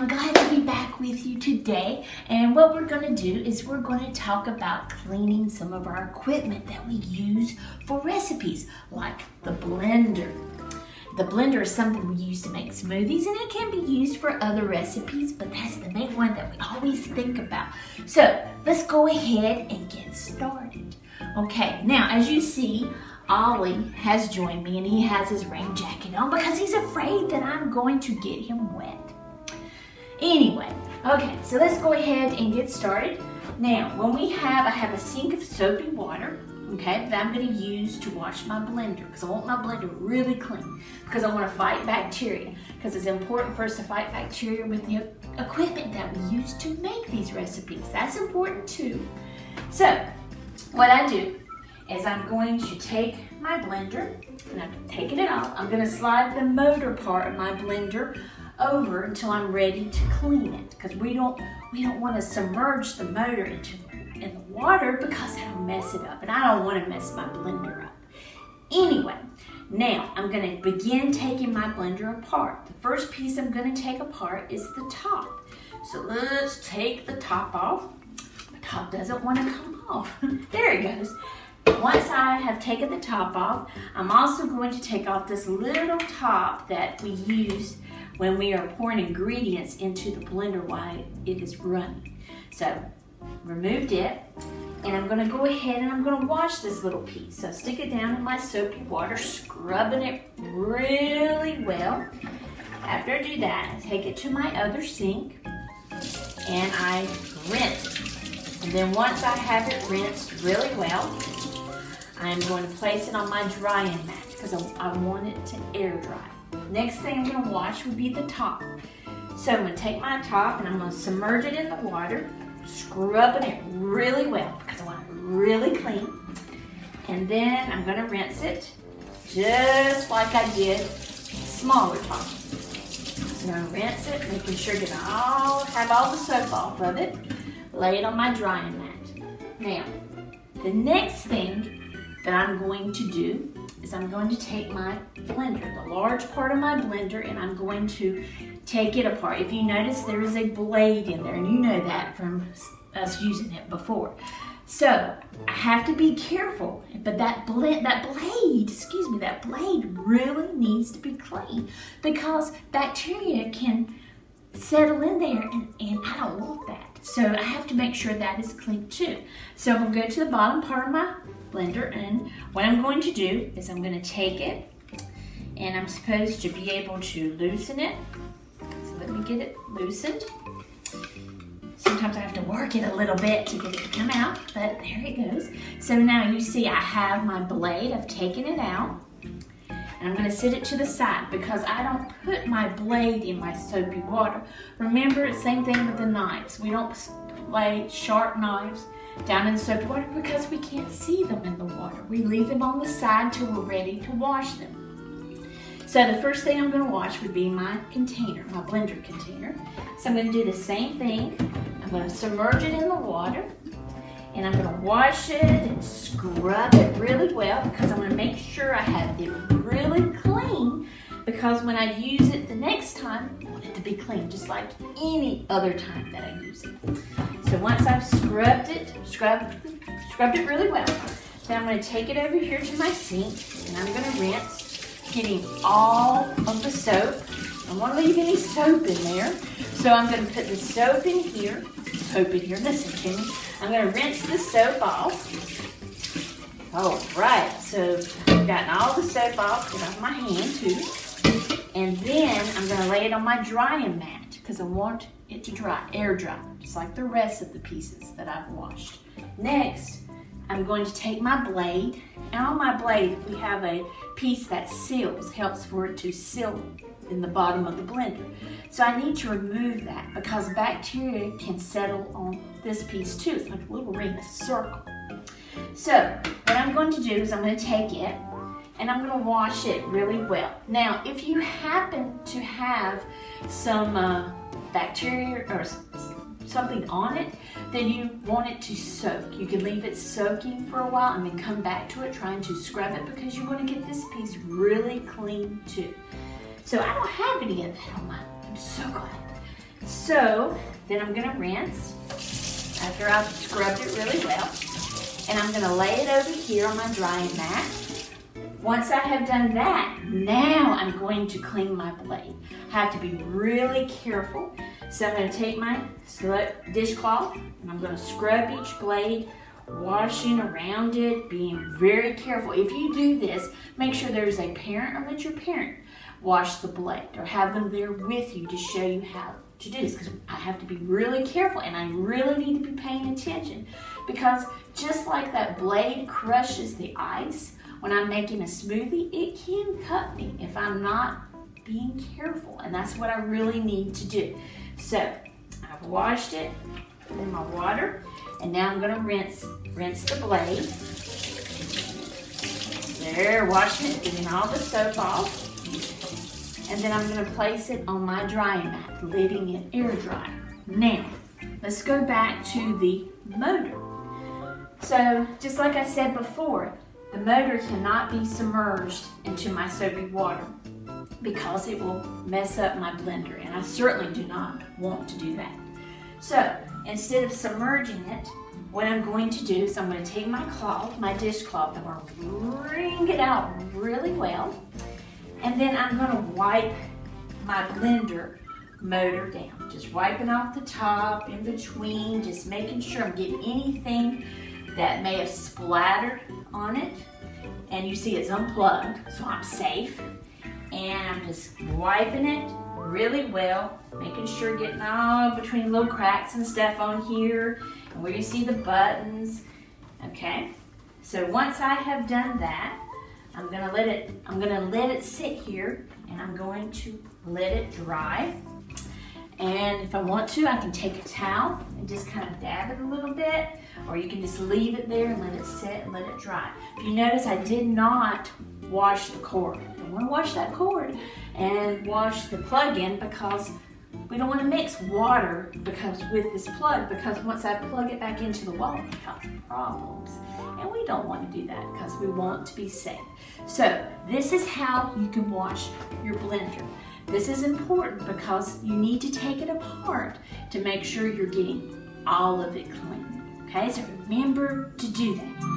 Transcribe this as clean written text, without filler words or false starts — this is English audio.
I'm glad to be back with you today, and what we're going to do is we're going to talk about cleaning some of our equipment that we use for recipes, like the blender. The blender is something we use to make smoothies, and it can be used for other recipes, but that's the main one that we always think about. So let's go ahead and get started. Okay, now as you see, Ollie has joined me, and he has his rain jacket on because he's afraid that I'm going to get him wet. Anyway, okay, so let's go ahead and get started. Now, I have a sink of soapy water, okay, that I'm going to use to wash my blender because I want my blender really clean because I want to fight bacteria, because it's important for us to fight bacteria with the equipment that we use to make these recipes. That's important too. So, what I do is I'm going to take my blender, and I'm taking it off. I'm going to slide the motor part of my blender over until I'm ready to clean it, because we don't want to submerge the motor in the water because that'll mess it up, and I don't want to mess my blender up. Anyway, now I'm going to begin taking my blender apart. The first piece I'm going to take apart is the top. So let's take the top off. The top doesn't want to come off. There it goes. Once I have taken the top off, I'm also going to take off this little top that we use when we are pouring ingredients into the blender while it is running. So, removed it, and I'm going to go ahead and I'm going to wash this little piece. So stick it down in my soapy water, scrubbing it really well. After I do that, I take it to my other sink and I rinse it. And then once I have it rinsed really well, I'm going to place it on my drying mat because I want it to air dry. Next thing I'm going to wash would be the top. So I'm going to take my top and I'm going to submerge it in the water, scrubbing it really well because I want it really clean. And then I'm going to rinse it just like I did smaller top. So I'm going to rinse it, making sure that I have all the soap off of it. Lay it on my drying mat. Now, the next thing that I'm going to do is I'm going to take my blender, the large part of my blender, and I'm going to take it apart. If you notice, there is a blade in there, and you know that from us using it before. So I have to be careful, but that blade really needs to be clean because bacteria can settle in there, and I don't want that. So I have to make sure that is clean too. So I'm going to go to the bottom part of my blender, and what I'm going to do is I'm going to take it, and I'm supposed to be able to loosen it. So let me get it loosened. Sometimes I have to work it a little bit to get it to come out, but there it goes. So now you see I have my blade, I've taken it out, and I'm going to set it to the side because I don't put my blade in my soapy water. Remember, same thing with the knives. We don't lay sharp knives down in the soapy water because we can't see them in the water. We leave them on the side till we're ready to wash them. So the first thing I'm going to wash would be my container, my blender container. So I'm going to do the same thing. I'm going to submerge it in the water, and I'm going to wash it and scrub it really well because I'm going to make sure I have it really clean, because when I use it the next time, I want it to be clean just like any other time that I use it. So once I've scrubbed it really well, then I'm going to take it over here to my sink, and I'm going to rinse, getting all of the soap. I don't want to leave any soap in there. So I'm going to put the soap in here, listen to me. I'm going to rinse the soap off. All right, so I've gotten all the soap off, get off my hand too. And then I'm going to lay it on my drying mat because I want it to dry, air dry, just like the rest of the pieces that I've washed. Next, I'm going to take my blade, and on my blade we have a piece that seals, helps for it to seal in the bottom of the blender. So I need to remove that because bacteria can settle on this piece too. It's like a little ring, a circle. So what I'm going to do is I'm going to take it and I'm going to wash it really well. Now, if you happen to have some bacteria or something on it, then you want it to soak. You can leave it soaking for a while and then come back to it trying to scrub it because you want to get this piece really clean too. So I don't have any of that on mine. I'm so glad. So then I'm gonna rinse after I've scrubbed it really well. And I'm gonna lay it over here on my drying mat. Once I have done that, now I'm going to clean my blade. I have to be really careful. So I'm gonna take my dishcloth and I'm gonna scrub each blade, washing around it, being very careful. If you do this, make sure there's a parent or let your parent wash the blade or have them there with you to show you how to do this, because I have to be really careful and I really need to be paying attention, because just like that blade crushes the ice when I'm making a smoothie, it can cut me if I'm not being careful, and that's what I really need to do. So I've washed it in my water, and now I'm gonna rinse the blade. There, washing it, getting all the soap off. And then I'm gonna place it on my drying mat, letting it air dry. Now, let's go back to the motor. So, just like I said before, the motor cannot be submerged into my soapy water because it will mess up my blender, and I certainly do not want to do that. So, instead of submerging it, what I'm going to do is I'm going to take my cloth, my dishcloth, I'm going to wring it out really well, and then I'm going to wipe my blender motor down. Just wiping off the top, in between, just making sure I'm getting anything that may have splattered on it. And you see it's unplugged, so I'm safe. And I'm just wiping it really well, making sure getting all between little cracks and stuff on here, and where you see the buttons. Okay, so once I have done that, I'm gonna let it sit here, and I'm going to let it dry. And if I want to, I can take a towel and just kind of dab it a little bit, or you can just leave it there and let it sit and let it dry. If you notice, I did not wash the cord. I want to wash that cord and wash the plug in, because we don't want to mix water with this plug, because once I plug it back into the wall, it causes problems. And we don't want to do that because we want to be safe. So this is how you can wash your blender. This is important because you need to take it apart to make sure you're getting all of it clean. Okay, so remember to do that.